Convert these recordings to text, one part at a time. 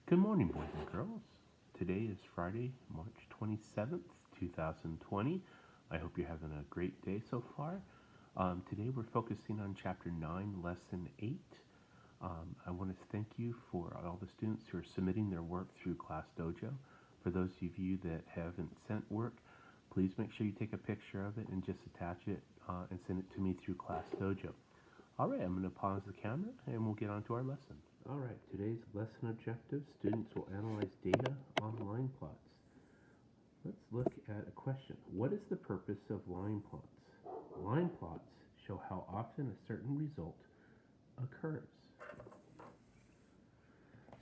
Good morning, boys and girls. Today is Friday, March 27th, 2020. I hope you're having a great day so far. Today we're focusing on Chapter 9, Lesson 8. I want to thank you for all the students who are submitting their work through Class Dojo. For those of you that haven't sent work, please make sure you take a picture of it and just attach it and send it to me through Class Dojo. All right, I'm going to pause the camera and we'll get on to our lesson. All right, today's lesson objective, students will analyze data on line plots. Let's look at a question. What is the purpose of line plots? Line plots show how often a certain result occurs.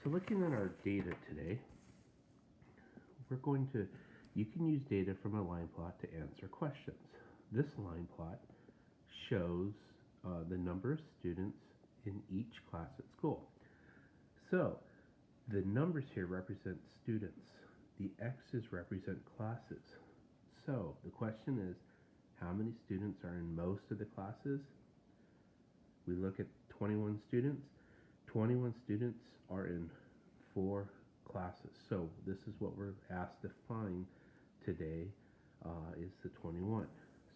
So looking at our data today, you can use data from a line plot to answer questions. This line plot shows the number of students in each class at school. So the numbers here represent students. The X's represent classes. So the question is, how many students are in most of the classes? We look at 21 students. 21 students are in 4 classes. So this is what we're asked to find today, is the 21.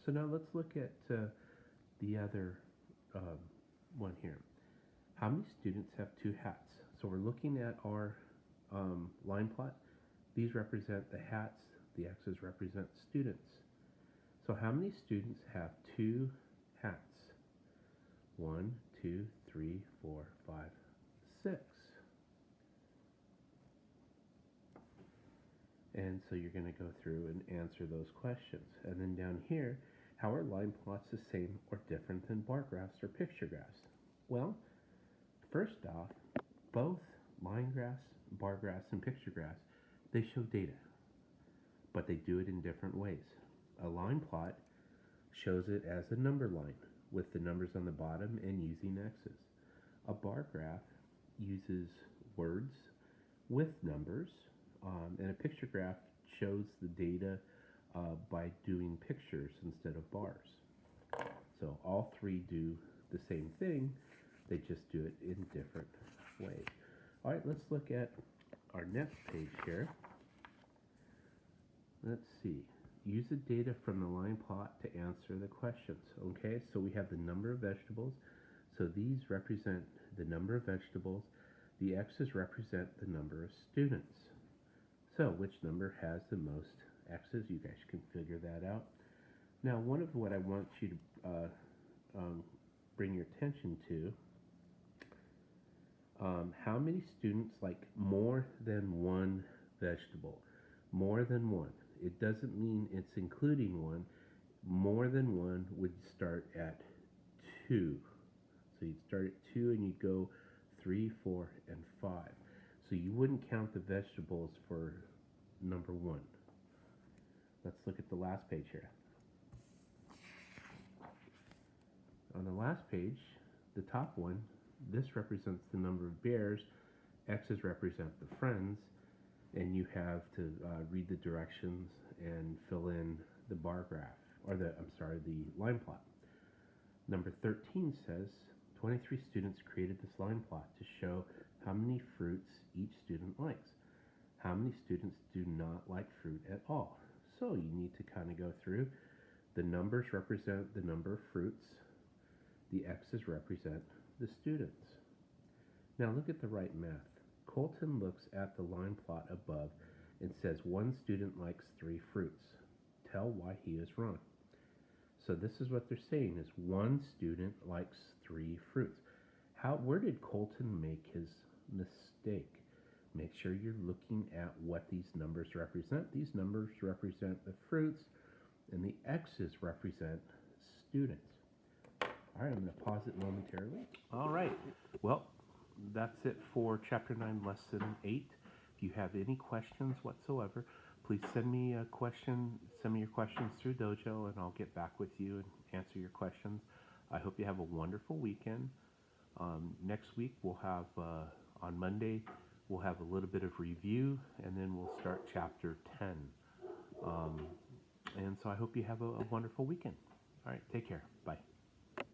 So now let's look at the other one here. How many students have 2 hats? So we're looking at our line plot. These represent the hats. The X's represent students. So how many students have 2 hats? 1, 2, 3, 4, 5, 6. And so you're going to go through and answer those questions. And then down here, how are line plots the same or different than bar graphs or picture graphs? Well, first off, both line graphs, bar graphs, and picture graphs, they show data, but they do it in different ways. A line plot shows it as a number line with the numbers on the bottom and using X's. A bar graph uses words with numbers, and a picture graph shows the data by doing pictures instead of bars. So all 3 do the same thing, they just do it in different ways. All right, let's look at our next page here. Let's see. Use the data from the line plot to answer the questions. Okay, so we have the number of vegetables. So these represent the number of vegetables. The X's represent the number of students. So which number has the most X's? You guys can figure that out. Now, one of what I want you to bring your attention to, how many students like more than 1 vegetable? More than 1. It doesn't mean it's including 1. More than 1 would start at 2. So you'd start at 2 and you'd go 3, 4, and 5. So you wouldn't count the vegetables for number 1. Let's look at the last page here. On the last page, the top one, this represents the number of bears. X's represent the friends, and you have to read the directions and fill in the bar graph, or the line plot. Number 13 says 23 students created this line plot to show how many fruits each student likes. How many students do not like fruit at all? So you need to kind of go through. The numbers represent the number of fruits. The X's represent the students. Now look at the right math. Colton looks at the line plot above and says 1 student likes 3 fruits. Tell why he is wrong. So this is what they're saying is 1 student likes 3 fruits. Where did Colton make his mistake? Make sure you're looking at what these numbers represent. These numbers represent the fruits, and the X's represent students. All right, I'm going to pause it momentarily. All right. Well, that's it for Chapter 9, Lesson 8. If you have any questions whatsoever, please send me a question. Send me your questions through Dojo, and I'll get back with you and answer your questions. I hope you have a wonderful weekend. Next week, we'll have, on Monday, we'll have a little bit of review, and then we'll start Chapter 10. And so I hope you have a wonderful weekend. All right, take care. Bye.